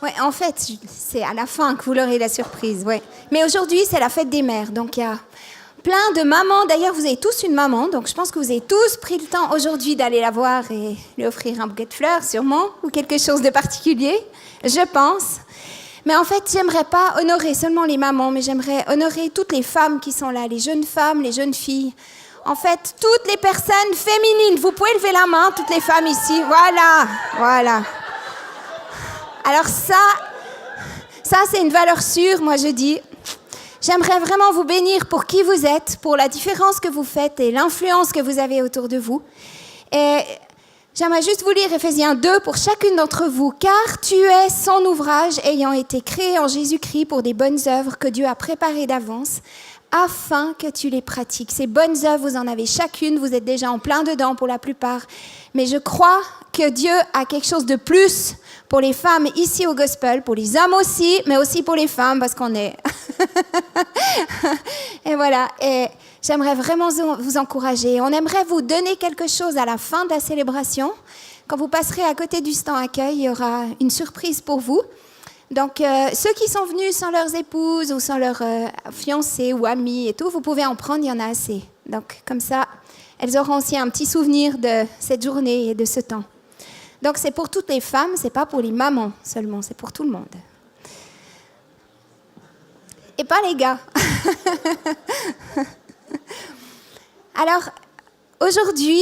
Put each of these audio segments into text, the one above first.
Ouais, en fait, c'est à la fin que vous l'aurez la surprise, ouais. Mais aujourd'hui, c'est la fête des mères, donc il y a plein de mamans. D'ailleurs, vous avez tous une maman, donc je pense que vous avez tous pris le temps aujourd'hui d'aller la voir et lui offrir un bouquet de fleurs, sûrement, ou quelque chose de particulier, je pense. Mais en fait, j'aimerais pas honorer seulement les mamans, mais j'aimerais honorer toutes les femmes qui sont là, les jeunes femmes, les jeunes filles. En fait, toutes les personnes féminines. Vous pouvez lever la main, toutes les femmes ici. Voilà, voilà. Alors ça c'est une valeur sûre, moi je dis. J'aimerais vraiment vous bénir pour qui vous êtes, pour la différence que vous faites et l'influence que vous avez autour de vous. Et j'aimerais juste vous lire Éphésiens 2 pour chacune d'entre vous. « Car tu es son ouvrage ayant été créé en Jésus-Christ pour des bonnes œuvres que Dieu a préparées d'avance, afin que tu les pratiques. » Ces bonnes œuvres, vous en avez chacune, vous êtes déjà en plein dedans pour la plupart. Mais je crois que Dieu a quelque chose de plus pour les femmes ici au Gospel, pour les hommes aussi, mais aussi pour les femmes, parce qu'on est... Et voilà, et j'aimerais vraiment vous encourager. On aimerait vous donner quelque chose à la fin de la célébration. Quand vous passerez à côté du stand accueil, il y aura une surprise pour vous. Donc, ceux qui sont venus sans leurs épouses ou sans leurs fiancés ou amis et tout, vous pouvez en prendre, il y en a assez. Donc, comme ça, elles auront aussi un petit souvenir de cette journée et de ce temps. Donc, c'est pour toutes les femmes, c'est pas pour les mamans seulement, c'est pour tout le monde. Et pas les gars. Alors, aujourd'hui,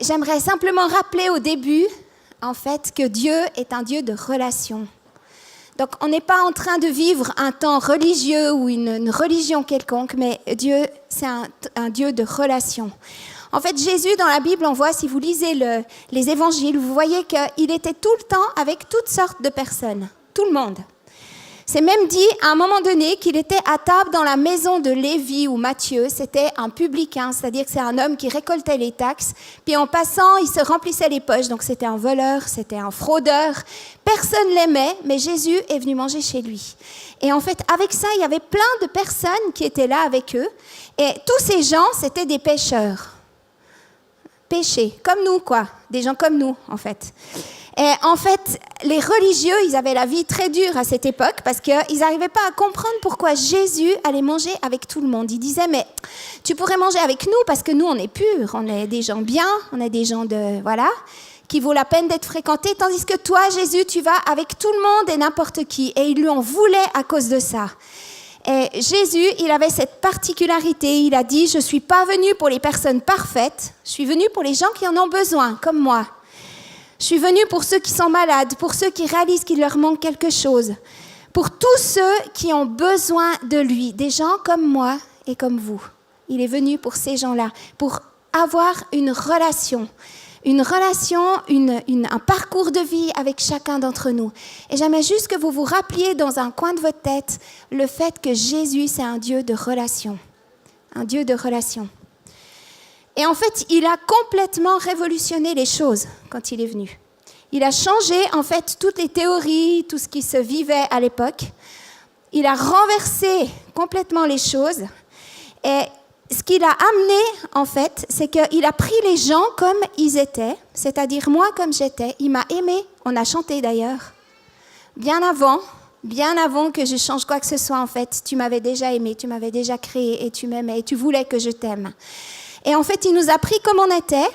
j'aimerais simplement rappeler au début, en fait, que Dieu est un Dieu de relations. Donc, on n'est pas en train de vivre un temps religieux ou une religion quelconque, mais Dieu, c'est un Dieu de relations. En fait, Jésus, dans la Bible, on voit, si vous lisez les évangiles, vous voyez qu'il était tout le temps avec toutes sortes de personnes, tout le monde. C'est même dit à un moment donné qu'il était à table dans la maison de Lévi ou Matthieu. C'était un publicain, c'est-à-dire que c'est un homme qui récoltait les taxes. Puis en passant, il se remplissait les poches. Donc c'était un voleur, c'était un fraudeur. Personne l'aimait, mais Jésus est venu manger chez lui. Et en fait, avec ça, il y avait plein de personnes qui étaient là avec eux. Et tous ces gens, c'était des pécheurs. Péchés, comme nous, quoi. Des gens comme nous, en fait. Et en fait, les religieux, ils avaient la vie très dure à cette époque parce qu'ils n'arrivaient pas à comprendre pourquoi Jésus allait manger avec tout le monde. Ils disaient, mais tu pourrais manger avec nous parce que nous, on est purs, on est des gens bien, on est des gens qui vaut la peine d'être fréquentés, tandis que toi, Jésus, tu vas avec tout le monde et n'importe qui. Et ils lui en voulaient à cause de ça. Et Jésus, il avait cette particularité, il a dit, je ne suis pas venu pour les personnes parfaites, je suis venu pour les gens qui en ont besoin, comme moi. Je suis venu pour ceux qui sont malades, pour ceux qui réalisent qu'il leur manque quelque chose, pour tous ceux qui ont besoin de lui, des gens comme moi et comme vous. Il est venu pour ces gens-là, pour avoir une relation, un parcours de vie avec chacun d'entre nous. Et j'aimerais juste que vous vous rappeliez dans un coin de votre tête le fait que Jésus, c'est un Dieu de relation, un Dieu de relation. Et en fait, il a complètement révolutionné les choses quand il est venu. Il a changé, en fait, toutes les théories, tout ce qui se vivait à l'époque. Il a renversé complètement les choses. Et ce qu'il a amené, en fait, c'est qu'il a pris les gens comme ils étaient, c'est-à-dire moi comme j'étais. Il m'a aimé, on a chanté d'ailleurs. Bien avant que je change quoi que ce soit, en fait, tu m'avais déjà aimé, tu m'avais déjà créé et tu m'aimais et tu voulais que je t'aime. Et en fait, il nous a pris comme on était.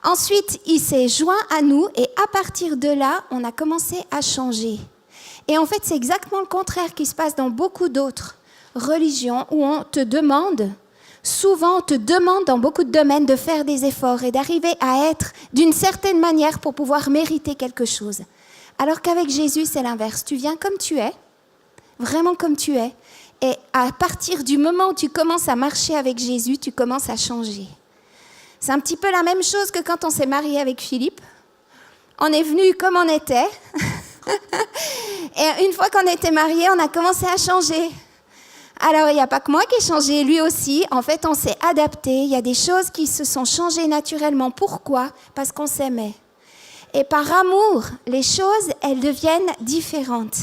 Ensuite, il s'est joint à nous et à partir de là, on a commencé à changer. Et en fait, c'est exactement le contraire qui se passe dans beaucoup d'autres religions où souvent on te demande dans beaucoup de domaines de faire des efforts et d'arriver à être d'une certaine manière pour pouvoir mériter quelque chose. Alors qu'avec Jésus, c'est l'inverse. Tu viens comme tu es, vraiment comme tu es. Et à partir du moment où tu commences à marcher avec Jésus, tu commences à changer. C'est un petit peu la même chose que quand on s'est marié avec Philippe. On est venu comme on était. Et une fois qu'on était mariés, on a commencé à changer. Alors, il n'y a pas que moi qui ai changé, lui aussi. En fait, on s'est adapté. Il y a des choses qui se sont changées naturellement. Pourquoi ? Parce qu'on s'aimait. Et par amour, les choses, elles deviennent différentes.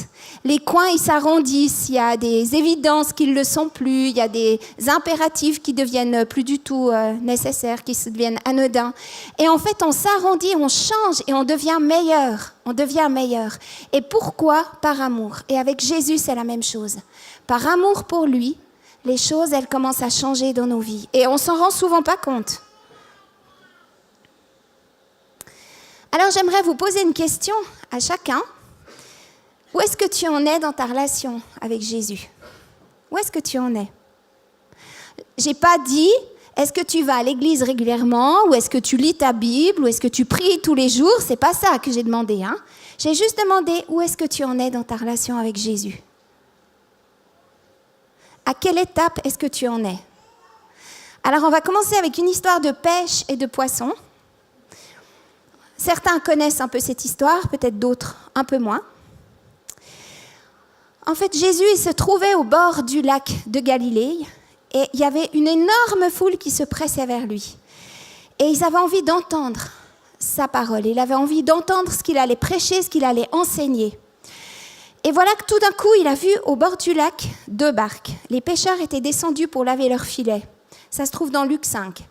Les coins, ils s'arrondissent, il y a des évidences qui ne le sont plus, il y a des impératifs qui deviennent plus du tout nécessaires, qui se deviennent anodins. Et en fait, on s'arrondit, on change et on devient meilleur. On devient meilleur. Et pourquoi? Par amour. Et avec Jésus, c'est la même chose. Par amour pour lui, les choses, elles commencent à changer dans nos vies. Et on s'en rend souvent pas compte. Alors, j'aimerais vous poser une question à chacun. Où est-ce que tu en es dans ta relation avec Jésus? Où est-ce que tu en es? J'ai pas dit, est-ce que tu vas à l'église régulièrement, ou est-ce que tu lis ta Bible, ou est-ce que tu pries tous les jours? C'est pas ça que j'ai demandé. J'ai juste demandé, où est-ce que tu en es dans ta relation avec Jésus? À quelle étape est-ce que tu en es? Alors, on va commencer avec une histoire de pêche et de poisson. Certains connaissent un peu cette histoire, peut-être d'autres un peu moins. En fait, Jésus il se trouvait au bord du lac de Galilée et il y avait une énorme foule qui se pressait vers lui. Et ils avaient envie d'entendre sa parole. Il avait envie d'entendre ce qu'il allait prêcher, ce qu'il allait enseigner. Et voilà que tout d'un coup, il a vu au bord du lac 2 barques. Les pêcheurs étaient descendus pour laver leurs filets. Ça se trouve dans Luc 5.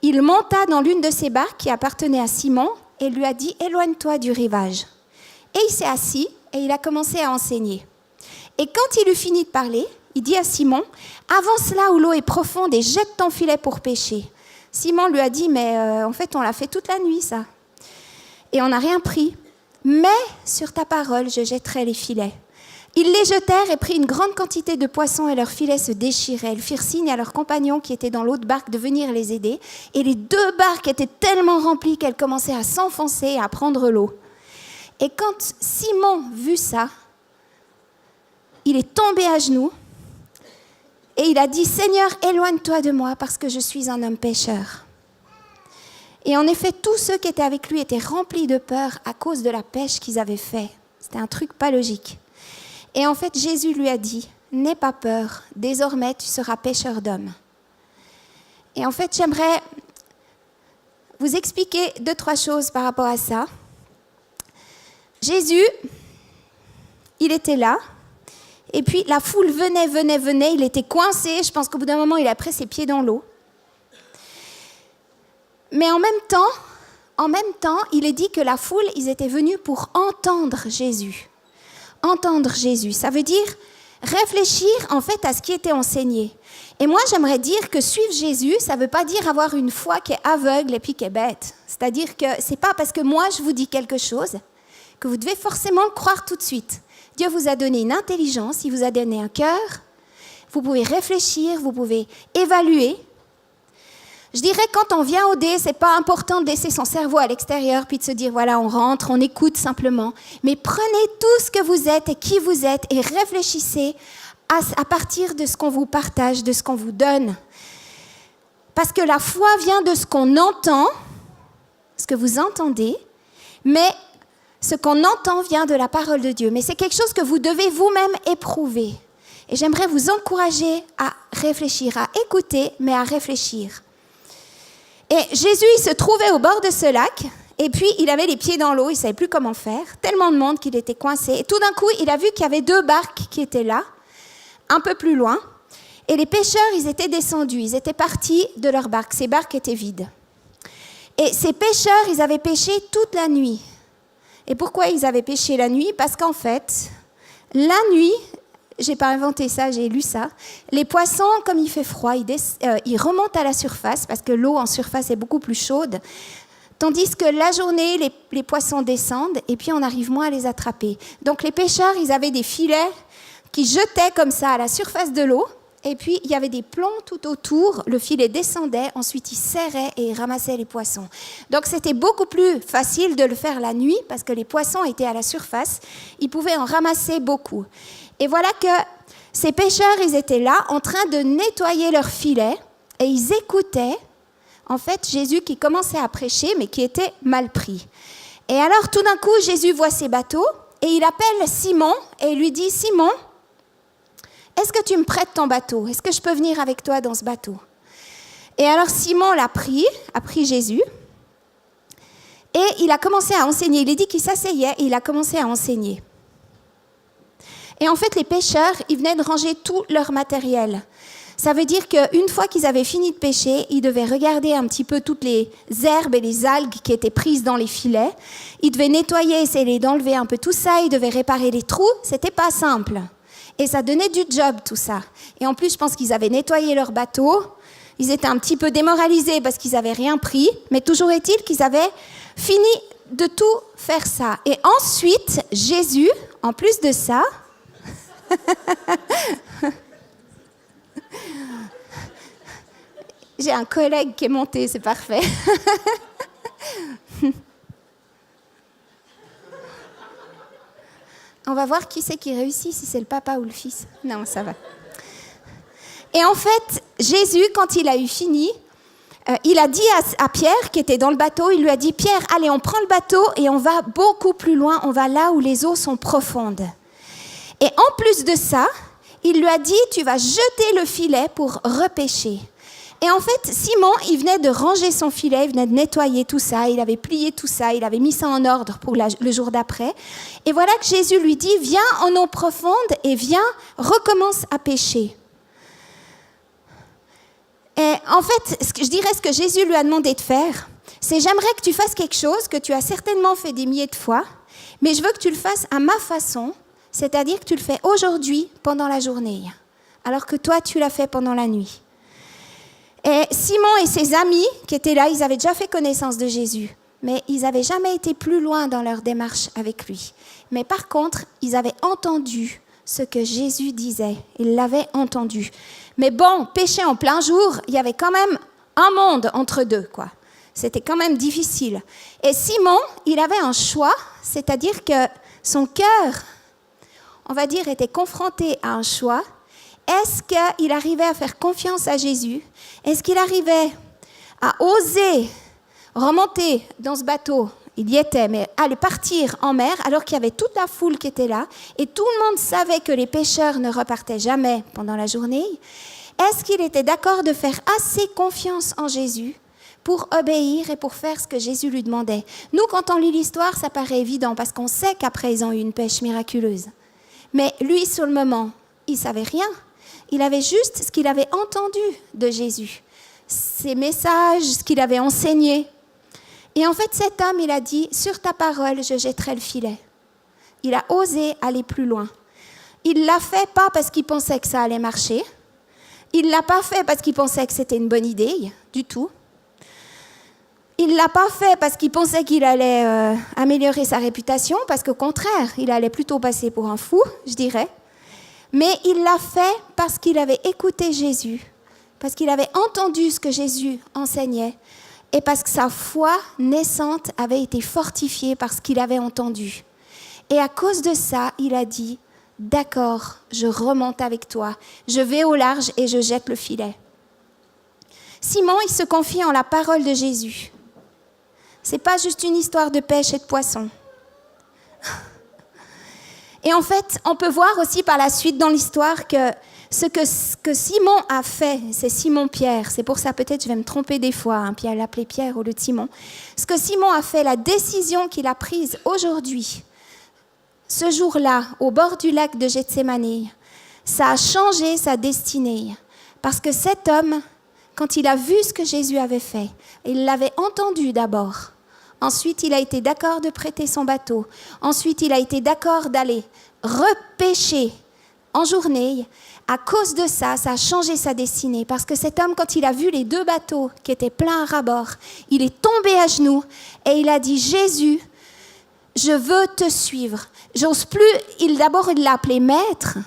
Il monta dans l'une de ces barques qui appartenait à Simon et lui a dit « Éloigne-toi du rivage ». Et il s'est assis et il a commencé à enseigner. Et quand il eut fini de parler, il dit à Simon « Avance là où l'eau est profonde et jette ton filet pour pêcher ». Simon lui a dit « Mais en fait, on l'a fait toute la nuit, ça. Et on n'a rien pris. Mais sur ta parole, je jetterai les filets. » Ils les jetèrent et prirent une grande quantité de poissons et leurs filets se déchiraient. Ils firent signe à leurs compagnons qui étaient dans l'autre barque de venir les aider. Et les 2 barques étaient tellement remplies qu'elles commençaient à s'enfoncer et à prendre l'eau. Et quand Simon vit ça, il est tombé à genoux et il a dit « Seigneur, éloigne-toi de moi parce que je suis un homme pécheur. » Et en effet, tous ceux qui étaient avec lui étaient remplis de peur à cause de la pêche qu'ils avaient fait. C'était un truc pas logique. Et en fait, Jésus lui a dit, n'aie pas peur, désormais tu seras pêcheur d'hommes. Et en fait, j'aimerais vous expliquer 2-3 choses par rapport à ça. Jésus, il était là, et puis la foule venait, il était coincé, je pense qu'au bout d'un moment, il a pris ses pieds dans l'eau. Mais en même temps, il est dit que la foule, ils étaient venus pour entendre Jésus. Entendre Jésus, ça veut dire réfléchir en fait à ce qui était enseigné. Et moi, j'aimerais dire que suivre Jésus, ça ne veut pas dire avoir une foi qui est aveugle et puis qui est bête. C'est-à-dire que ce n'est pas parce que moi, je vous dis quelque chose que vous devez forcément le croire tout de suite. Dieu vous a donné une intelligence, il vous a donné un cœur, vous pouvez réfléchir, vous pouvez évaluer. Je dirais quand on vient au dé, c'est pas important de laisser son cerveau à l'extérieur puis de se dire voilà, on rentre, on écoute simplement. Mais prenez tout ce que vous êtes et qui vous êtes et réfléchissez à partir de ce qu'on vous partage, de ce qu'on vous donne. Parce que la foi vient de ce qu'on entend, ce que vous entendez, mais ce qu'on entend vient de la parole de Dieu. Mais c'est quelque chose que vous devez vous-même éprouver. Et j'aimerais vous encourager à réfléchir, à écouter, mais à réfléchir. Et Jésus, il se trouvait au bord de ce lac, et puis il avait les pieds dans l'eau, il ne savait plus comment faire, tellement de monde qu'il était coincé. Et tout d'un coup, il a vu qu'il y avait 2 barques qui étaient là, un peu plus loin, et les pêcheurs, ils étaient descendus, ils étaient partis de leur barque, ces barques étaient vides. Et ces pêcheurs, ils avaient pêché toute la nuit. Et pourquoi ils avaient pêché la nuit? Parce qu'en fait, la nuit, j'ai pas inventé ça, j'ai lu ça. Les poissons, comme il fait froid, ils remontent à la surface parce que l'eau en surface est beaucoup plus chaude. Tandis que la journée, les poissons descendent et puis on arrive moins à les attraper. Donc les pêcheurs, ils avaient des filets qui jetaient comme ça à la surface de l'eau. Et puis il y avait des plombs tout autour. Le filet descendait, ensuite il serrait et il ramassait les poissons. Donc c'était beaucoup plus facile de le faire la nuit parce que les poissons étaient à la surface. Ils pouvaient en ramasser beaucoup. Et voilà que ces pêcheurs, ils étaient là en train de nettoyer leurs filets et ils écoutaient, en fait, Jésus qui commençait à prêcher, mais qui était mal pris. Et alors, tout d'un coup, Jésus voit ces bateaux et il appelle Simon et il lui dit « Simon, est-ce que tu me prêtes ton bateau? Est-ce que je peux venir avec toi dans ce bateau ?» Et alors, Simon a pris Jésus Et il a commencé à enseigner. Il est dit qu'il s'asseyait et il a commencé à enseigner. Et en fait, les pêcheurs, ils venaient de ranger tout leur matériel. Ça veut dire qu'une fois qu'ils avaient fini de pêcher, ils devaient regarder un petit peu toutes les herbes et les algues qui étaient prises dans les filets. Ils devaient nettoyer, essayer d'enlever un peu tout ça. Ils devaient réparer les trous. C'était pas simple. Et ça donnait du job, tout ça. Et en plus, je pense qu'ils avaient nettoyé leur bateau. Ils étaient un petit peu démoralisés parce qu'ils n'avaient rien pris. Mais toujours est-il qu'ils avaient fini de tout faire ça. Et ensuite, Jésus, en plus de ça... J'ai un collègue qui est monté, c'est parfait. On va voir qui c'est qui réussit, si c'est le papa ou le fils. Non, ça va. Et en fait, Jésus, quand il a eu fini, il a dit à Pierre, qui était dans le bateau, il lui a dit, Pierre, allez, on prend le bateau et on va beaucoup plus loin, on va là où les eaux sont profondes. Et en plus de ça, il lui a dit, tu vas jeter le filet pour repêcher. Et en fait, Simon, il venait de ranger son filet, il venait de nettoyer tout ça, il avait plié tout ça, il avait mis ça en ordre pour le jour d'après. Et voilà que Jésus lui dit, viens en eau profonde et viens, recommence à pêcher. Et en fait, ce que Jésus lui a demandé de faire, c'est j'aimerais que tu fasses quelque chose que tu as certainement fait des milliers de fois, mais je veux que tu le fasses à ma façon, c'est-à-dire que tu le fais aujourd'hui pendant la journée, alors que toi, tu l'as fait pendant la nuit. Et Simon et ses amis qui étaient là, ils avaient déjà fait connaissance de Jésus, mais ils n'avaient jamais été plus loin dans leur démarche avec lui. Mais par contre, ils avaient entendu ce que Jésus disait. Ils l'avaient entendu. Mais bon, pêcher en plein jour, il y avait quand même un monde entre deux, quoi. C'était quand même difficile. Et Simon, il avait un choix, c'est-à-dire que son cœur, on va dire, était confronté à un choix. Est-ce qu'il arrivait à faire confiance à Jésus? Est-ce qu'il arrivait à oser remonter dans ce bateau? Il y était, mais aller partir en mer alors qu'il y avait toute la foule qui était là et tout le monde savait que les pêcheurs ne repartaient jamais pendant la journée. Est-ce qu'il était d'accord de faire assez confiance en Jésus pour obéir et pour faire ce que Jésus lui demandait? Nous, quand on lit l'histoire, ça paraît évident parce qu'on sait qu'après, ils ont eu une pêche miraculeuse. Mais lui, sur le moment, il ne savait rien. Il avait juste ce qu'il avait entendu de Jésus, ses messages, ce qu'il avait enseigné. Et en fait, cet homme, il a dit, sur ta parole, je jetterai le filet. Il a osé aller plus loin. Il ne l'a fait pas parce qu'il pensait que ça allait marcher. Il ne l'a pas fait parce qu'il pensait que c'était une bonne idée, du tout. Il ne l'a pas fait parce qu'il pensait qu'il allait améliorer sa réputation, parce qu'au contraire, il allait plutôt passer pour un fou, je dirais. Mais il l'a fait parce qu'il avait écouté Jésus, parce qu'il avait entendu ce que Jésus enseignait et parce que sa foi naissante avait été fortifiée par ce qu'il avait entendu. Et à cause de ça, il a dit, d'accord, je remonte avec toi, je vais au large et je jette le filet. Simon, il se confie en la parole de Jésus. Ce n'est pas juste une histoire de pêche et de poissons. Et en fait, on peut voir aussi par la suite dans l'histoire que ce que Simon a fait, c'est Simon-Pierre, c'est pour ça peut-être je vais me tromper des fois, hein, puis l'appeler Pierre au lieu de Simon. Ce que Simon a fait, la décision qu'il a prise aujourd'hui, ce jour-là, au bord du lac de Gethsémani, ça a changé sa destinée. Parce que cet homme, quand il a vu ce que Jésus avait fait, il l'avait entendu d'abord. Ensuite, il a été d'accord de prêter son bateau. Ensuite, il a été d'accord d'aller repêcher en journée. À cause de ça, ça a changé sa destinée. Parce que cet homme, quand il a vu les 2 bateaux qui étaient pleins à ras-bord, il est tombé à genoux et il a dit « Jésus, je veux te suivre. » J'ose plus, d'abord il l'a appelé maître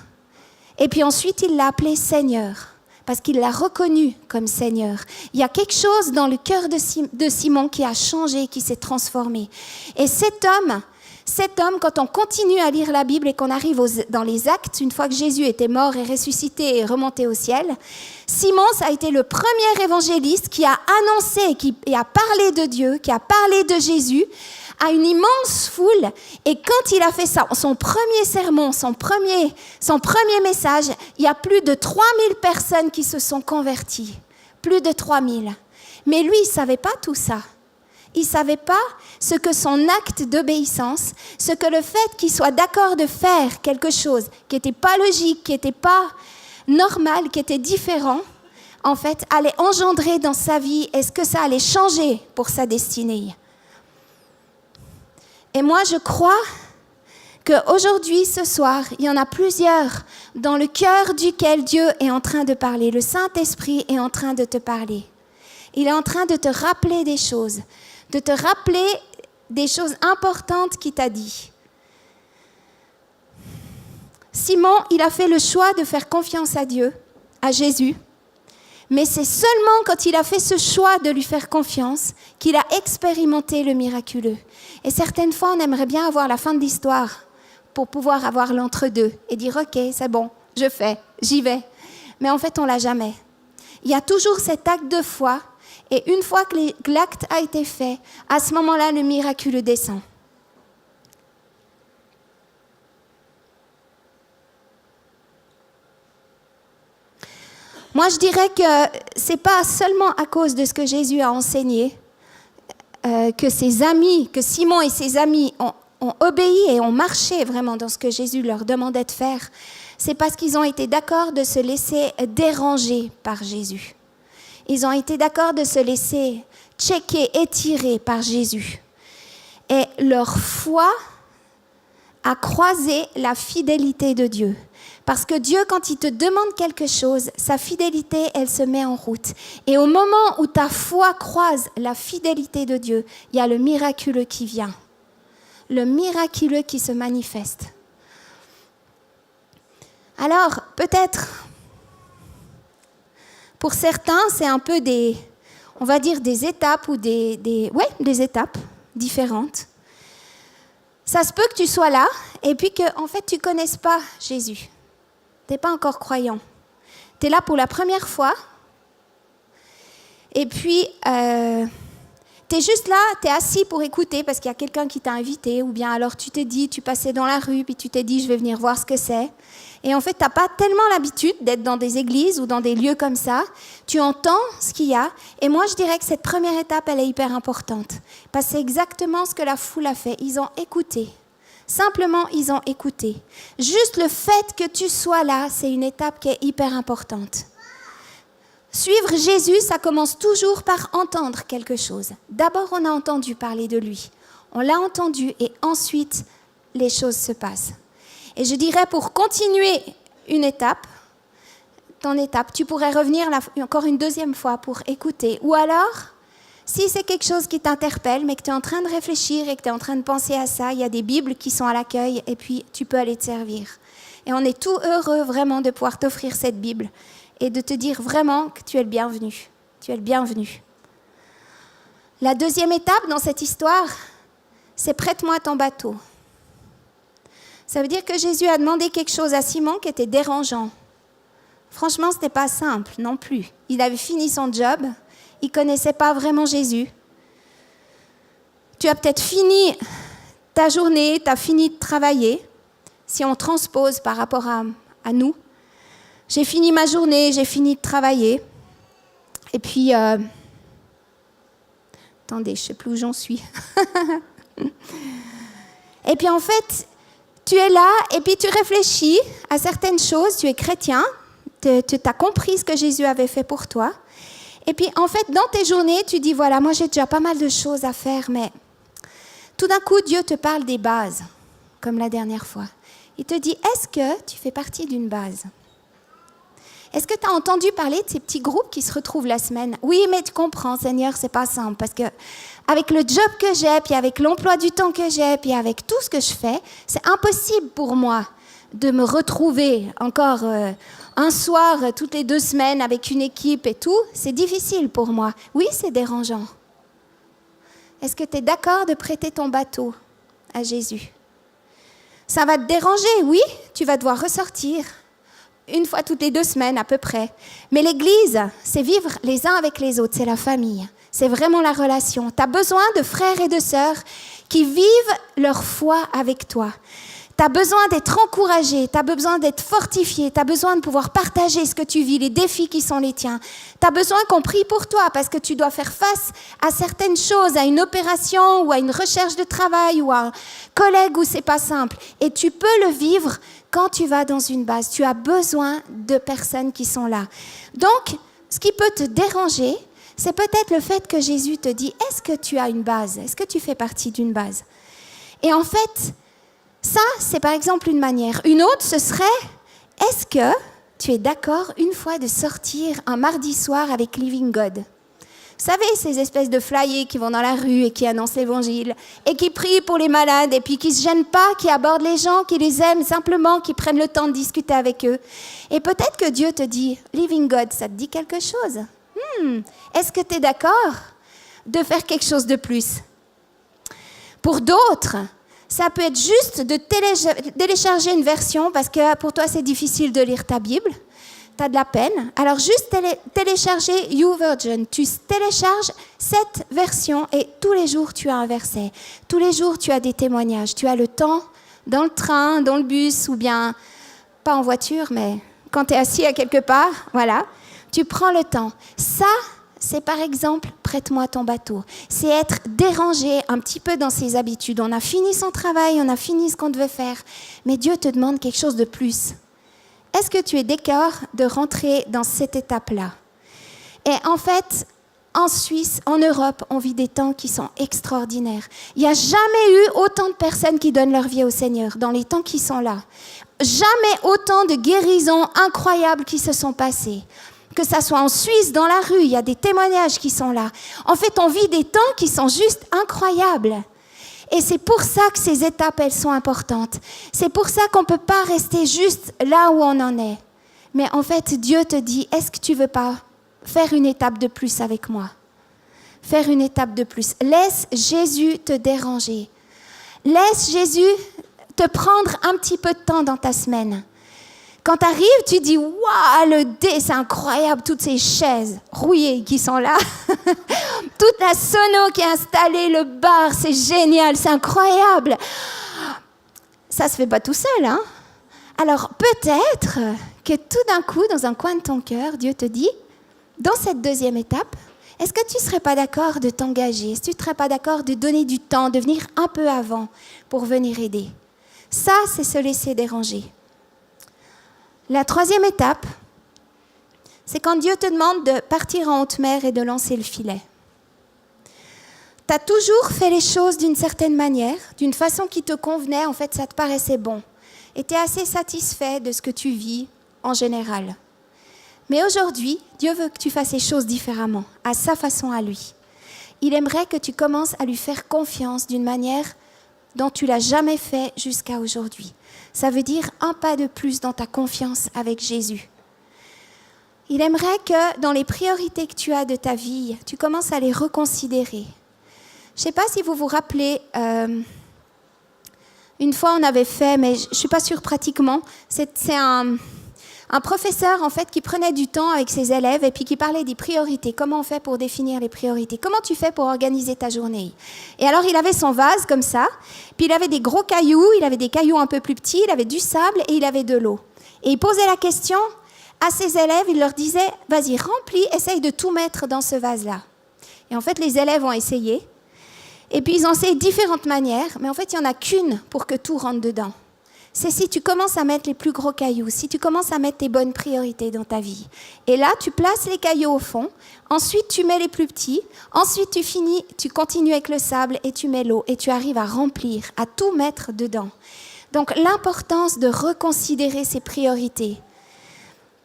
et puis ensuite il l'a appelé Seigneur. Parce qu'il l'a reconnu comme Seigneur. Il y a quelque chose dans le cœur de Simon qui a changé, qui s'est transformé. Et cet homme, quand on continue à lire la Bible et qu'on arrive dans les Actes, une fois que Jésus était mort et ressuscité et remonté au ciel, Simon, ça a été le premier évangéliste qui a annoncé, qui a parlé de Dieu, qui a parlé de Jésus à une immense foule. Et quand il a fait ça, son premier sermon, son premier message, il y a plus de 3000 personnes qui se sont converties. Plus de 3000. Mais lui, il ne savait pas tout ça. Il ne savait pas ce que son acte d'obéissance, ce que le fait qu'il soit d'accord de faire quelque chose qui n'était pas logique, qui n'était pas normal, qui était différent, en fait, allait engendrer dans sa vie, est-ce que ça allait changer pour sa destinée. Et moi, je crois qu'aujourd'hui, ce soir, il y en a plusieurs dans le cœur duquel Dieu est en train de parler. Le Saint-Esprit est en train de te parler. Il est en train de te rappeler des choses, de te rappeler des choses importantes qu'il t'a dit. Simon, il a fait le choix de faire confiance à Dieu, à Jésus, mais c'est seulement quand il a fait ce choix de lui faire confiance qu'il a expérimenté le miraculeux. Et certaines fois, on aimerait bien avoir la fin de l'histoire pour pouvoir avoir l'entre-deux et dire « Ok, c'est bon, je fais, j'y vais ». Mais en fait, on ne l'a jamais. Il y a toujours cet acte de foi. Et une fois que l'acte a été fait, à ce moment-là, le miraculeux descend. Moi, je dirais que ce n'est pas seulement à cause de ce que Jésus a enseigné, que Simon et ses amis ont obéi et ont marché vraiment dans ce que Jésus leur demandait de faire. C'est parce qu'ils ont été d'accord de se laisser déranger par Jésus. Ils ont été d'accord de se laisser checker, étirer par Jésus. Et leur foi a croisé la fidélité de Dieu. Parce que Dieu, quand il te demande quelque chose, sa fidélité, elle se met en route. Et au moment où ta foi croise la fidélité de Dieu, il y a le miraculeux qui vient. Le miraculeux qui se manifeste. Alors, peut-être, pour certains, c'est un peu des étapes ou des étapes différentes. Ça se peut que tu sois là et puis que, en fait, tu ne connaisses pas Jésus. Tu n'es pas encore croyant. Tu es là pour la première fois. Et puis, tu es juste là, tu es assis pour écouter parce qu'il y a quelqu'un qui t'a invité. Ou bien alors tu passais dans la rue, puis tu t'es dit, je vais venir voir ce que c'est. Et en fait, tu n'as pas tellement l'habitude d'être dans des églises ou dans des lieux comme ça. Tu entends ce qu'il y a. Et moi, je dirais que cette première étape, elle est hyper importante. Parce que c'est exactement ce que la foule a fait. Ils ont écouté. Simplement, ils ont écouté. Juste le fait que tu sois là, c'est une étape qui est hyper importante. Suivre Jésus, ça commence toujours par entendre quelque chose. D'abord, on a entendu parler de lui. On l'a entendu et ensuite, les choses se passent. Et je dirais, pour continuer ton étape, tu pourrais revenir encore une deuxième fois pour écouter. Ou alors, si c'est quelque chose qui t'interpelle, mais que tu es en train de réfléchir et que tu es en train de penser à ça, il y a des Bibles qui sont à l'accueil et puis tu peux aller te servir. Et on est tout heureux vraiment de pouvoir t'offrir cette Bible et de te dire vraiment que tu es le bienvenu. Tu es le bienvenu. La deuxième étape dans cette histoire, c'est « prête-moi ton bateau ». Ça veut dire que Jésus a demandé quelque chose à Simon qui était dérangeant. Franchement, ce n'était pas simple non plus. Il avait fini son job, il ne connaissait pas vraiment Jésus. Tu as peut-être fini ta journée, tu as fini de travailler, si on transpose par rapport à nous. J'ai fini ma journée, j'ai fini de travailler. Et puis, attendez, je ne sais plus où j'en suis. Et puis en fait, tu es là et puis tu réfléchis à certaines choses, tu es chrétien, tu as compris ce que Jésus avait fait pour toi. Et puis en fait, dans tes journées, tu dis, voilà, moi j'ai déjà pas mal de choses à faire, mais tout d'un coup, Dieu te parle des bases, comme la dernière fois. Il te dit, est-ce que tu fais partie d'une base ? Est-ce que tu as entendu parler de ces petits groupes qui se retrouvent la semaine ? Oui, mais tu comprends, Seigneur, c'est pas simple, parce que avec le job que j'ai, puis avec l'emploi du temps que j'ai, puis avec tout ce que je fais, c'est impossible pour moi de me retrouver encore un soir toutes les 2 semaines avec une équipe et tout. C'est difficile pour moi. Oui, c'est dérangeant. Est-ce que tu es d'accord de prêter ton bateau à Jésus ? Ça va te déranger, oui, tu vas devoir ressortir. Une fois toutes les 2 semaines à peu près. Mais l'Église, c'est vivre les uns avec les autres, c'est la famille. C'est vraiment la relation. Tu as besoin de frères et de sœurs qui vivent leur foi avec toi. Tu as besoin d'être encouragé, tu as besoin d'être fortifié, tu as besoin de pouvoir partager ce que tu vis, les défis qui sont les tiens. Tu as besoin qu'on prie pour toi parce que tu dois faire face à certaines choses, à une opération ou à une recherche de travail ou à un collègue où c'est pas simple. Et tu peux le vivre quand tu vas dans une base. Tu as besoin de personnes qui sont là. Donc, ce qui peut te déranger, c'est peut-être le fait que Jésus te dit, est-ce que tu as une base? Est-ce que tu fais partie d'une base? Et en fait, ça, c'est par exemple une manière. Une autre, ce serait, est-ce que tu es d'accord une fois de sortir un mardi soir avec Living God? Vous savez, ces espèces de flyers qui vont dans la rue et qui annoncent l'évangile, et qui prient pour les malades, et puis qui ne se gênent pas, qui abordent les gens, qui les aiment simplement, qui prennent le temps de discuter avec eux. Et peut-être que Dieu te dit, Living God, ça te dit quelque chose? Est-ce que tu es d'accord de faire quelque chose de plus? Pour d'autres, ça peut être juste de télécharger une version parce que pour toi, c'est difficile de lire ta Bible. Tu as de la peine. Alors, juste télécharger YouVersion. Tu télécharges cette version et tous les jours, tu as un verset. Tous les jours, tu as des témoignages. Tu as le temps dans le train, dans le bus ou bien, pas en voiture, mais quand tu es assis à quelque part, voilà. Tu prends le temps. Ça, c'est par exemple, prête-moi ton bateau. C'est être dérangé un petit peu dans ses habitudes. On a fini son travail, on a fini ce qu'on devait faire, mais Dieu te demande quelque chose de plus. Est-ce que tu es d'accord de rentrer dans cette étape-là? Et en fait, en Suisse, en Europe, on vit des temps qui sont extraordinaires. Il n'y a jamais eu autant de personnes qui donnent leur vie au Seigneur dans les temps qui sont là. Jamais autant de guérisons incroyables qui se sont passées. Que ça soit en Suisse, dans la rue, il y a des témoignages qui sont là. En fait, on vit des temps qui sont juste incroyables. Et c'est pour ça que ces étapes, elles sont importantes. C'est pour ça qu'on ne peut pas rester juste là où on en est. Mais en fait, Dieu te dit, est-ce que tu ne veux pas faire une étape de plus avec moi? Faire une étape de plus. Laisse Jésus te déranger. Laisse Jésus te prendre un petit peu de temps dans ta semaine. Quand tu arrives, tu dis « Waouh, le dé, c'est incroyable, toutes ces chaises rouillées qui sont là. Toute la sono qui est installée, le bar, c'est génial, c'est incroyable. » Ça ne se fait pas tout seul, hein? Alors peut-être que tout d'un coup, dans un coin de ton cœur, Dieu te dit, dans cette deuxième étape, est-ce que tu ne serais pas d'accord de t'engager? Est-ce que tu ne serais pas d'accord de donner du temps, de venir un peu avant pour venir aider? Ça, c'est se laisser déranger. La troisième étape, c'est quand Dieu te demande de partir en haute mer et de lancer le filet. Tu as toujours fait les choses d'une certaine manière, d'une façon qui te convenait, en fait ça te paraissait bon. Et tu es assez satisfait de ce que tu vis en général. Mais aujourd'hui, Dieu veut que tu fasses les choses différemment, à sa façon à lui. Il aimerait que tu commences à lui faire confiance d'une manière dont tu l'as jamais fait jusqu'à aujourd'hui. Ça veut dire un pas de plus dans ta confiance avec Jésus. Il aimerait que dans les priorités que tu as de ta vie, tu commences à les reconsidérer. Je ne sais pas si vous vous rappelez, une fois on avait fait, mais je ne suis pas sûre pratiquement, c'est un professeur en fait qui prenait du temps avec ses élèves et puis qui parlait des priorités. Comment on fait pour définir les priorités? Comment tu fais pour organiser ta journée? Et alors il avait son vase comme ça, puis il avait des gros cailloux, il avait des cailloux un peu plus petits, il avait du sable et il avait de l'eau. Et il posait la question à ses élèves, il leur disait « Vas-y, remplis, essaye de tout mettre dans ce vase-là. » Et en fait les élèves ont essayé, et puis ils ont essayé différentes manières, mais en fait il n'y en a qu'une pour que tout rentre dedans. C'est si tu commences à mettre les plus gros cailloux, si tu commences à mettre tes bonnes priorités dans ta vie. Et là, tu places les cailloux au fond, ensuite tu mets les plus petits, ensuite tu continues avec le sable et tu mets l'eau et tu arrives à remplir, à tout mettre dedans. Donc l'importance de reconsidérer ses priorités.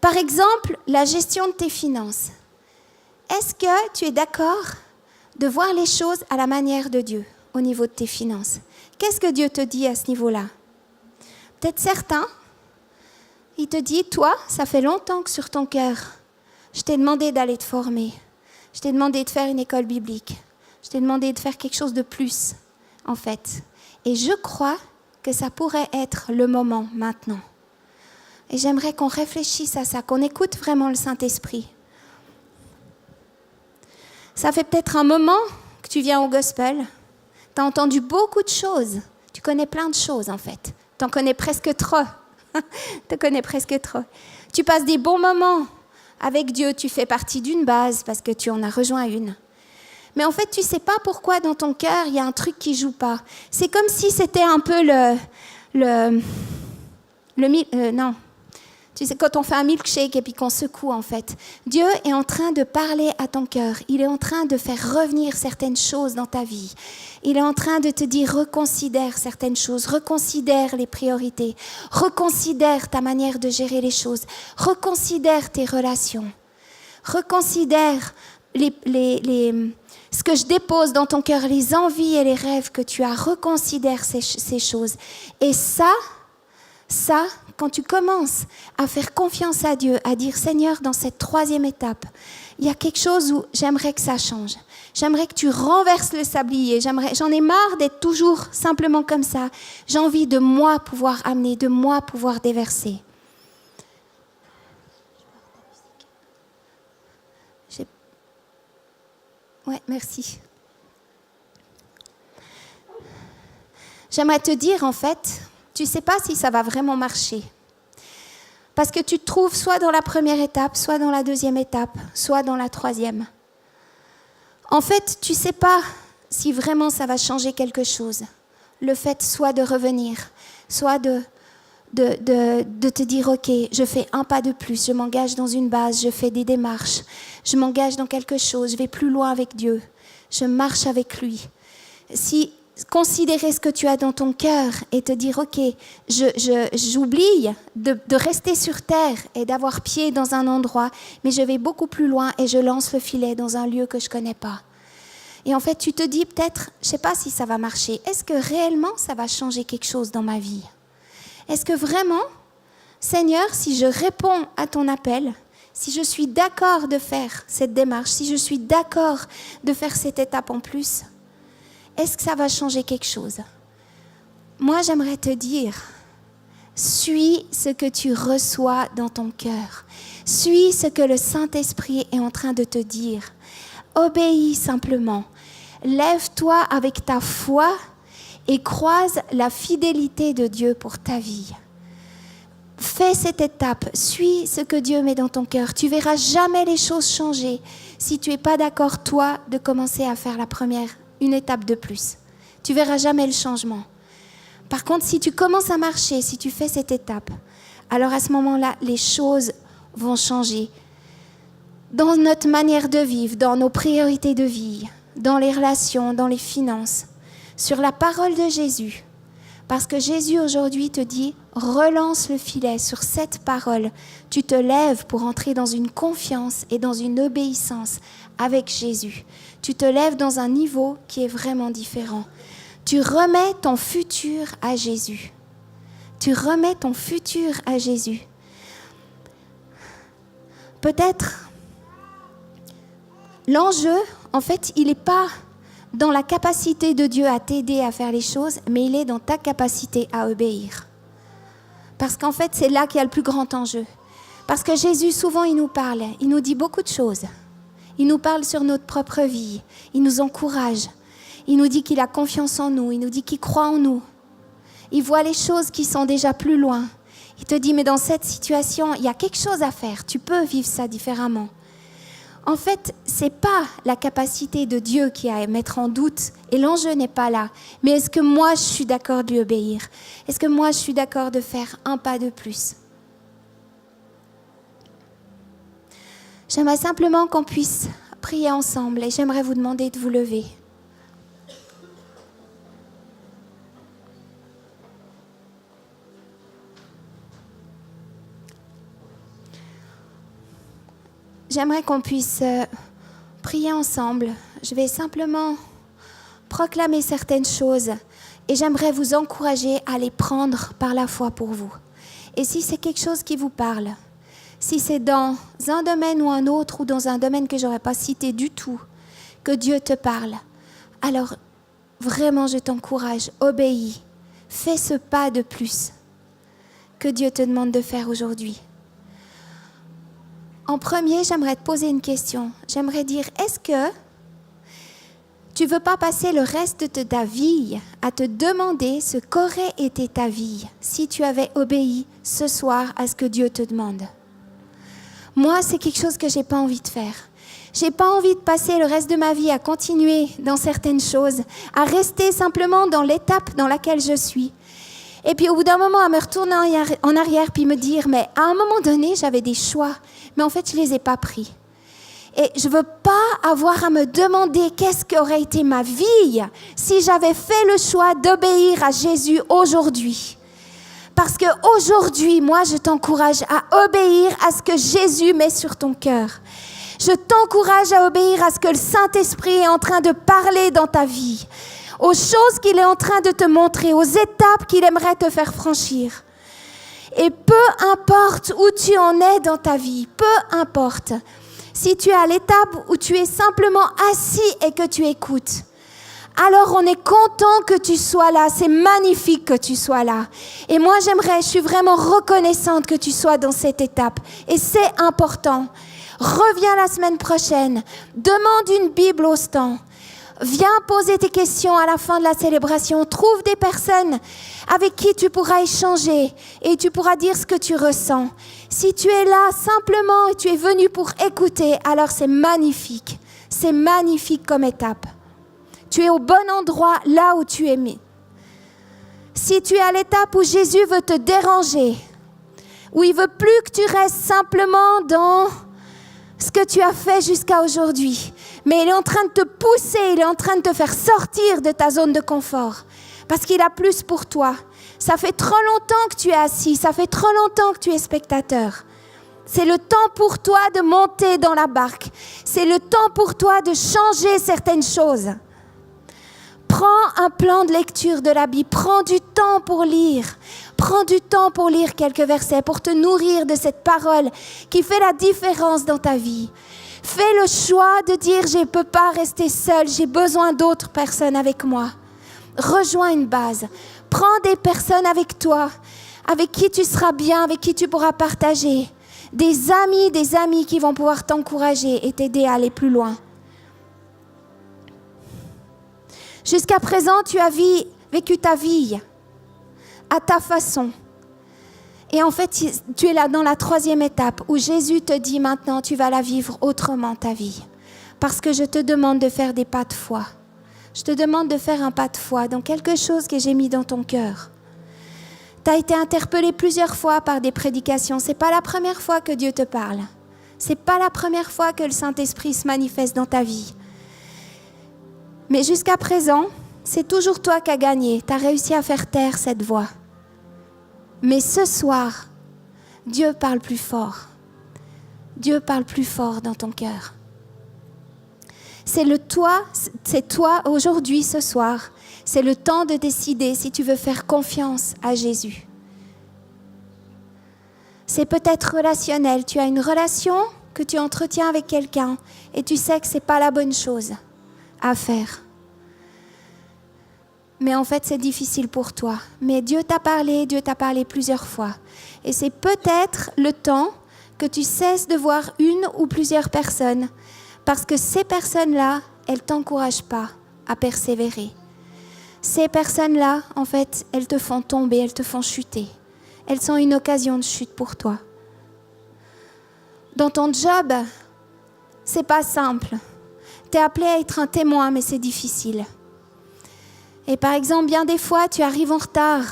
Par exemple, la gestion de tes finances. Est-ce que tu es d'accord de voir les choses à la manière de Dieu au niveau de tes finances? Qu'est-ce que Dieu te dit à ce niveau-là? Peut-être certains, il te dit, toi, ça fait longtemps que sur ton cœur, je t'ai demandé d'aller te former, je t'ai demandé de faire une école biblique, je t'ai demandé de faire quelque chose de plus, en fait. Et je crois que ça pourrait être le moment maintenant. Et j'aimerais qu'on réfléchisse à ça, qu'on écoute vraiment le Saint-Esprit. Ça fait peut-être un moment que tu viens au gospel, tu as entendu beaucoup de choses, tu connais plein de choses en fait. T'en connais presque trop. T'en connais presque trop. Tu passes des bons moments avec Dieu. Tu fais partie d'une base parce que tu en as rejoint une. Mais en fait, tu ne sais pas pourquoi dans ton cœur, il y a un truc qui ne joue pas. C'est comme si c'était un peu non. Tu sais, quand on fait un milkshake et puis qu'on secoue, en fait. Dieu est en train de parler à ton cœur. Il est en train de faire revenir certaines choses dans ta vie. Il est en train de te dire, reconsidère certaines choses, reconsidère les priorités, reconsidère ta manière de gérer les choses, reconsidère tes relations, reconsidère ce que je dépose dans ton cœur, les envies et les rêves que tu as, reconsidère ces choses. Et ça, quand tu commences à faire confiance à Dieu, à dire Seigneur, dans cette 3e étape, il y a quelque chose où j'aimerais que ça change. J'aimerais que tu renverses le sablier. J'en ai marre d'être toujours simplement comme ça. J'ai envie de moi pouvoir amener, de moi pouvoir déverser. Ouais, merci. J'aimerais te dire, en fait, tu ne sais pas si ça va vraiment marcher. Parce que tu te trouves soit dans la 1re étape, soit dans la 2e étape, soit dans la 3e. En fait, tu ne sais pas si vraiment ça va changer quelque chose. Le fait soit de revenir, soit de te dire, ok, je fais un pas de plus, je m'engage dans une base, je fais des démarches, je m'engage dans quelque chose, je vais plus loin avec Dieu, je marche avec lui. Si considérer ce que tu as dans ton cœur et te dire, ok, j'oublie de rester sur terre et d'avoir pied dans un endroit, mais je vais beaucoup plus loin et je lance le filet dans un lieu que je ne connais pas. Et en fait, tu te dis peut-être, je ne sais pas si ça va marcher, est-ce que réellement ça va changer quelque chose dans ma vie ? Est-ce que vraiment, Seigneur, si je réponds à ton appel, si je suis d'accord de faire cette démarche, si je suis d'accord de faire cette étape en plus, est-ce que ça va changer quelque chose ? Moi, j'aimerais te dire, suis ce que tu reçois dans ton cœur. Suis ce que le Saint-Esprit est en train de te dire. Obéis simplement. Lève-toi avec ta foi et croise la fidélité de Dieu pour ta vie. Fais cette étape, suis ce que Dieu met dans ton cœur. Tu verras jamais les choses changer si tu n'es pas d'accord, toi, de commencer à faire une étape de plus. Tu verras jamais le changement. Par contre, si tu commences à marcher, si tu fais cette étape, alors à ce moment-là, les choses vont changer. Dans notre manière de vivre, dans nos priorités de vie, dans les relations, dans les finances, sur la parole de Jésus. Parce que Jésus aujourd'hui te dit, relance le filet sur cette parole. Tu te lèves pour entrer dans une confiance et dans une obéissance avec Jésus. Tu te lèves dans un niveau qui est vraiment différent. Tu remets ton futur à Jésus. Tu remets ton futur à Jésus. Peut-être, l'enjeu, en fait, il n'est pas dans la capacité de Dieu à t'aider à faire les choses, mais il est dans ta capacité à obéir. Parce qu'en fait, c'est là qu'il y a le plus grand enjeu. Parce que Jésus, souvent, il nous parle, il nous dit beaucoup de choses. Il nous parle sur notre propre vie, il nous encourage, il nous dit qu'il a confiance en nous, il nous dit qu'il croit en nous. Il voit les choses qui sont déjà plus loin. Il te dit, mais dans cette situation, il y a quelque chose à faire, tu peux vivre ça différemment. En fait, ce n'est pas la capacité de Dieu qui est à mettre en doute, et l'enjeu n'est pas là. Mais est-ce que moi, je suis d'accord de lui obéir ? Est-ce que moi, je suis d'accord de faire un pas de plus ? J'aimerais simplement qu'on puisse prier ensemble, et j'aimerais vous demander de vous lever. J'aimerais qu'on puisse prier ensemble. Je vais simplement proclamer certaines choses et j'aimerais vous encourager à les prendre par la foi pour vous. Et si c'est quelque chose qui vous parle, si c'est dans un domaine ou un autre ou dans un domaine que je n'aurais pas cité du tout, que Dieu te parle, alors vraiment je t'encourage, obéis, fais ce pas de plus que Dieu te demande de faire aujourd'hui. En premier, j'aimerais te poser une question. J'aimerais dire, est-ce que Tu ne veux pas passer le reste de ta vie à te demander ce qu'aurait été ta vie si tu avais obéi ce soir à ce que Dieu te demande. Moi, c'est quelque chose que je n'ai pas envie de faire. Je n'ai pas envie de passer le reste de ma vie à continuer dans certaines choses, à rester simplement dans l'étape dans laquelle je suis. Et puis au bout d'un moment, à me retourner en arrière puis me dire, mais à un moment donné, j'avais des choix, mais en fait, je ne les ai pas pris. Et je ne veux pas avoir à me demander qu'est-ce qu'aurait été ma vie si j'avais fait le choix d'obéir à Jésus aujourd'hui. Parce qu'aujourd'hui, moi, je t'encourage à obéir à ce que Jésus met sur ton cœur. Je t'encourage à obéir à ce que le Saint-Esprit est en train de parler dans ta vie, aux choses qu'il est en train de te montrer, aux étapes qu'il aimerait te faire franchir. Et peu importe où tu en es dans ta vie, peu importe, si tu es à l'étape où tu es simplement assis et que tu écoutes, alors on est content que tu sois là, c'est magnifique que tu sois là. Et moi je suis vraiment reconnaissante que tu sois dans cette étape. Et c'est important. Reviens la semaine prochaine, demande une Bible au stand. Viens poser tes questions à la fin de la célébration. Trouve des personnes avec qui tu pourras échanger et tu pourras dire ce que tu ressens. Si tu es là simplement et tu es venu pour écouter, alors c'est magnifique. C'est magnifique comme étape. Tu es au bon endroit là où tu es mis. Si tu es à l'étape où Jésus veut te déranger, où il veut plus que tu restes simplement dans ce que tu as fait jusqu'à aujourd'hui, mais il est en train de te pousser, il est en train de te faire sortir de ta zone de confort, parce qu'il a plus pour toi. Ça fait trop longtemps que tu es assis, ça fait trop longtemps que tu es spectateur. C'est le temps pour toi de monter dans la barque. C'est le temps pour toi de changer certaines choses. Prends un plan de lecture de la Bible, prends du temps pour lire. Prends du temps pour lire quelques versets, pour te nourrir de cette parole qui fait la différence dans ta vie. Fais le choix de dire, je ne peux pas rester seul, j'ai besoin d'autres personnes avec moi. Rejoins une base. Prends des personnes avec toi, avec qui tu seras bien, avec qui tu pourras partager. Des amis qui vont pouvoir t'encourager et t'aider à aller plus loin. Jusqu'à présent, tu as vécu ta vie à ta façon. Et en fait, tu es là dans la 3e étape où Jésus te dit maintenant, tu vas la vivre autrement ta vie. Parce que je te demande de faire des pas de foi. Je te demande de faire un pas de foi dans quelque chose que j'ai mis dans ton cœur. Tu as été interpellé plusieurs fois par des prédications. Ce n'est pas la première fois que Dieu te parle. Ce n'est pas la première fois que le Saint-Esprit se manifeste dans ta vie. Mais jusqu'à présent, c'est toujours toi qui as gagné. Tu as réussi à faire taire cette voix. Mais ce soir, Dieu parle plus fort. Dieu parle plus fort dans ton cœur. C'est toi aujourd'hui, ce soir. C'est le temps de décider si tu veux faire confiance à Jésus. C'est peut-être relationnel. Tu as une relation que tu entretiens avec quelqu'un et tu sais que ce n'est pas la bonne chose à faire. Mais en fait, c'est difficile pour toi. Mais Dieu t'a parlé plusieurs fois. Et c'est peut-être le temps que tu cesses de voir une ou plusieurs personnes, parce que ces personnes-là, elles ne t'encouragent pas à persévérer. Ces personnes-là, en fait, elles te font tomber, elles te font chuter. Elles sont une occasion de chute pour toi. Dans ton job, c'est pas simple. Tu es appelé à être un témoin, mais c'est difficile. Et par exemple, bien des fois, tu arrives en retard.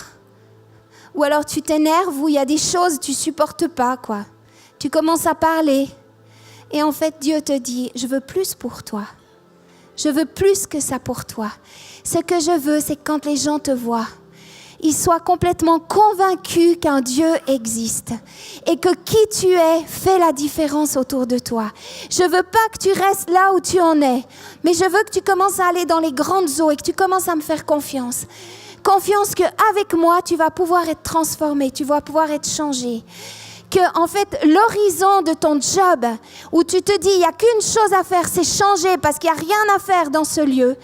Ou alors tu t'énerves, ou il y a des choses que tu ne supportes pas, quoi. Tu commences à parler. Et en fait, Dieu te dit, je veux plus pour toi. Je veux plus que ça pour toi. Ce que je veux, c'est que quand les gens te voient, ils soient complètement convaincus qu'un Dieu existe et que qui tu es fait la différence autour de toi. Je veux pas que tu restes là où tu en es, mais je veux que tu commences à aller dans les grandes eaux et que tu commences à me faire confiance. Confiance qu'avec moi, tu vas pouvoir être transformé, tu vas pouvoir être changé. Que, en fait, l'horizon de ton job, où tu te dis, il n'y a qu'une chose à faire, c'est changer parce qu'il n'y a rien à faire dans ce lieu.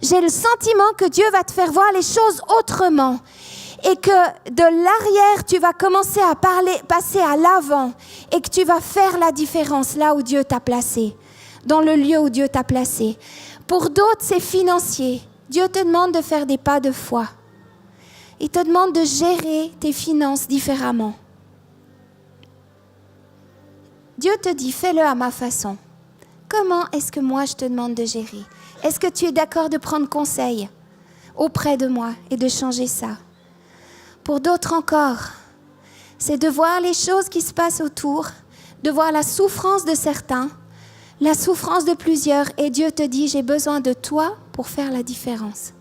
J'ai le sentiment que Dieu va te faire voir les choses autrement et que de l'arrière, tu vas commencer à passer à l'avant et que tu vas faire la différence là où Dieu t'a placé, dans le lieu où Dieu t'a placé. Pour d'autres, c'est financier. Dieu te demande de faire des pas de foi. Il te demande de gérer tes finances différemment. Dieu te dit, fais-le à ma façon. Comment est-ce que moi je te demande de gérer? Est-ce que tu es d'accord de prendre conseil auprès de moi et de changer ça? Pour d'autres encore, c'est de voir les choses qui se passent autour, de voir la souffrance de certains, la souffrance de plusieurs, et Dieu te dit, j'ai besoin de toi pour faire la différence.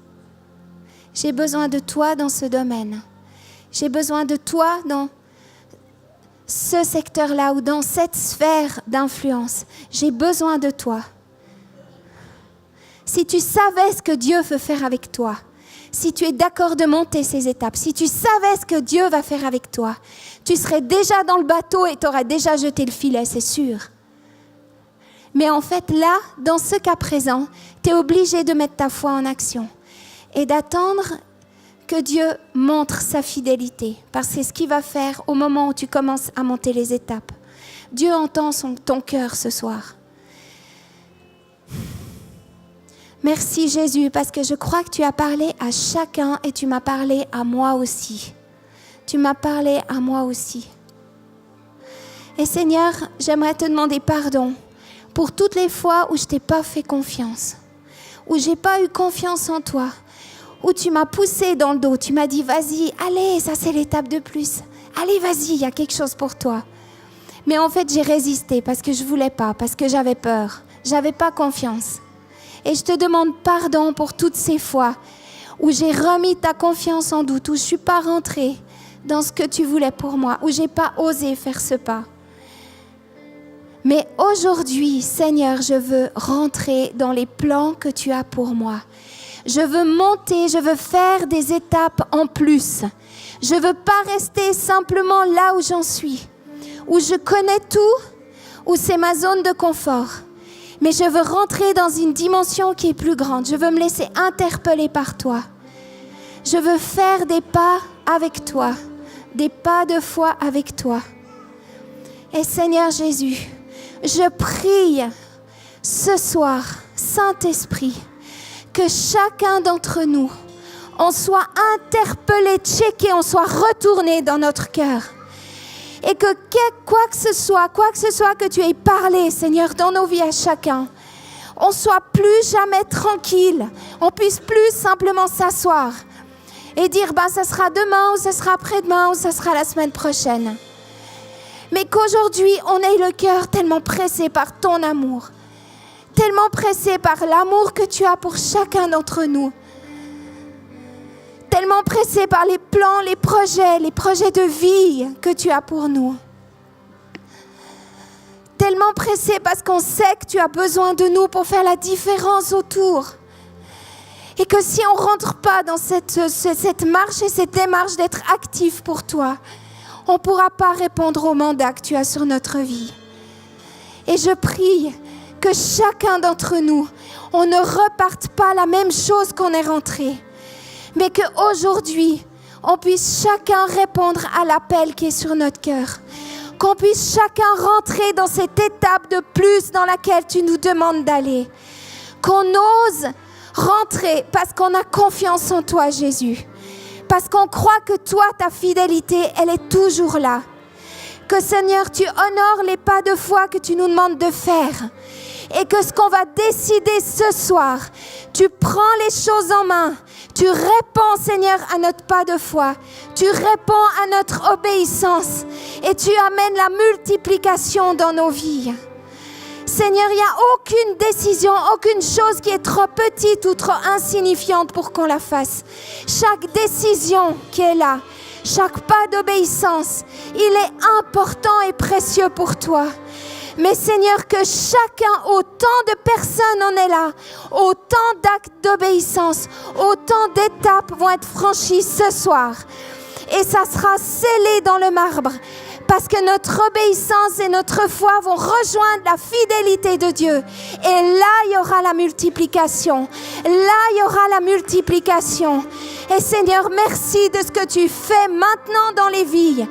J'ai besoin de toi dans ce domaine. J'ai besoin de toi dans ce secteur-là ou dans cette sphère d'influence. J'ai besoin de toi. Si tu savais ce que Dieu veut faire avec toi, si tu es d'accord de monter ces étapes, si tu savais ce que Dieu va faire avec toi, tu serais déjà dans le bateau et tu aurais déjà jeté le filet, c'est sûr. Mais en fait, là, dans ce cas présent, tu es obligé de mettre ta foi en action et d'attendre que Dieu montre sa fidélité, parce que c'est ce qu'il va faire au moment où tu commences à monter les étapes. Dieu entend ton cœur ce soir. Merci Jésus, parce que je crois que tu as parlé à chacun et tu m'as parlé à moi aussi. Tu m'as parlé à moi aussi. Et Seigneur, j'aimerais te demander pardon pour toutes les fois où je t'ai pas fait confiance, où j'ai pas eu confiance en toi, où tu m'as poussé dans le dos, tu m'as dit vas-y, allez, ça c'est l'étape de plus. Allez, vas-y, il y a quelque chose pour toi. Mais en fait, j'ai résisté parce que je voulais pas, parce que j'avais peur, j'avais pas confiance. Et je te demande pardon pour toutes ces fois où j'ai remis ta confiance en doute, où je suis pas rentrée dans ce que tu voulais pour moi, où j'ai pas osé faire ce pas. Mais aujourd'hui, Seigneur, je veux rentrer dans les plans que tu as pour moi. Je veux monter, je veux faire des étapes en plus. Je veux pas rester simplement là où j'en suis, où je connais tout, où c'est ma zone de confort. Mais je veux rentrer dans une dimension qui est plus grande. Je veux me laisser interpeller par toi. Je veux faire des pas avec toi, des pas de foi avec toi. Et Seigneur Jésus, je prie ce soir, Saint-Esprit, que chacun d'entre nous, on soit interpellé, checké, on soit retourné dans notre cœur. Et que quoi que ce soit que tu aies parlé, Seigneur, dans nos vies à chacun, on soit plus jamais tranquille, on puisse plus simplement s'asseoir et dire, ça sera demain, ou ça sera après-demain, ou ça sera la semaine prochaine. Mais qu'aujourd'hui, on ait le cœur tellement pressé par ton amour, tellement pressé par l'amour que tu as pour chacun d'entre nous, tellement pressé par les plans, les projets de vie que tu as pour nous. Tellement pressé parce qu'on sait que tu as besoin de nous pour faire la différence autour. Et que si on ne rentre pas dans cette marche et cette démarche d'être actif pour toi, on ne pourra pas répondre au mandat que tu as sur notre vie. Et je prie que chacun d'entre nous, on ne reparte pas la même chose qu'on est rentré. Mais qu'aujourd'hui, on puisse chacun répondre à l'appel qui est sur notre cœur. Qu'on puisse chacun rentrer dans cette étape de plus dans laquelle tu nous demandes d'aller. Qu'on ose rentrer parce qu'on a confiance en toi, Jésus. Parce qu'on croit que toi, ta fidélité, elle est toujours là. Que Seigneur, tu honores les pas de foi que tu nous demandes de faire. Et que ce qu'on va décider ce soir, tu prends les choses en main. Tu réponds, Seigneur, à notre pas de foi. Tu réponds à notre obéissance. Et tu amènes la multiplication dans nos vies. Seigneur, il n'y a aucune décision, aucune chose qui est trop petite ou trop insignifiante pour qu'on la fasse. Chaque décision qui est là, chaque pas d'obéissance, il est important et précieux pour toi. Mais Seigneur, que chacun, autant de personnes en est là, autant d'actes d'obéissance, autant d'étapes vont être franchies ce soir. Et ça sera scellé dans le marbre. Parce que notre obéissance et notre foi vont rejoindre la fidélité de Dieu. Et là, il y aura la multiplication. Là, il y aura la multiplication. Et Seigneur, merci de ce que tu fais maintenant dans les vies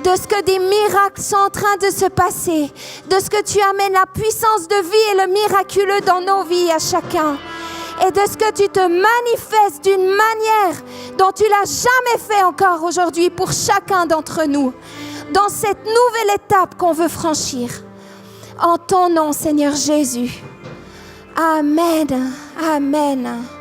de ce que des miracles sont en train de se passer, de ce que tu amènes la puissance de vie et le miraculeux dans nos vies à chacun. Et de ce que tu te manifestes d'une manière dont tu l'as jamais fait encore aujourd'hui pour chacun d'entre nous, dans cette nouvelle étape qu'on veut franchir. En ton nom, Seigneur Jésus. Amen. Amen.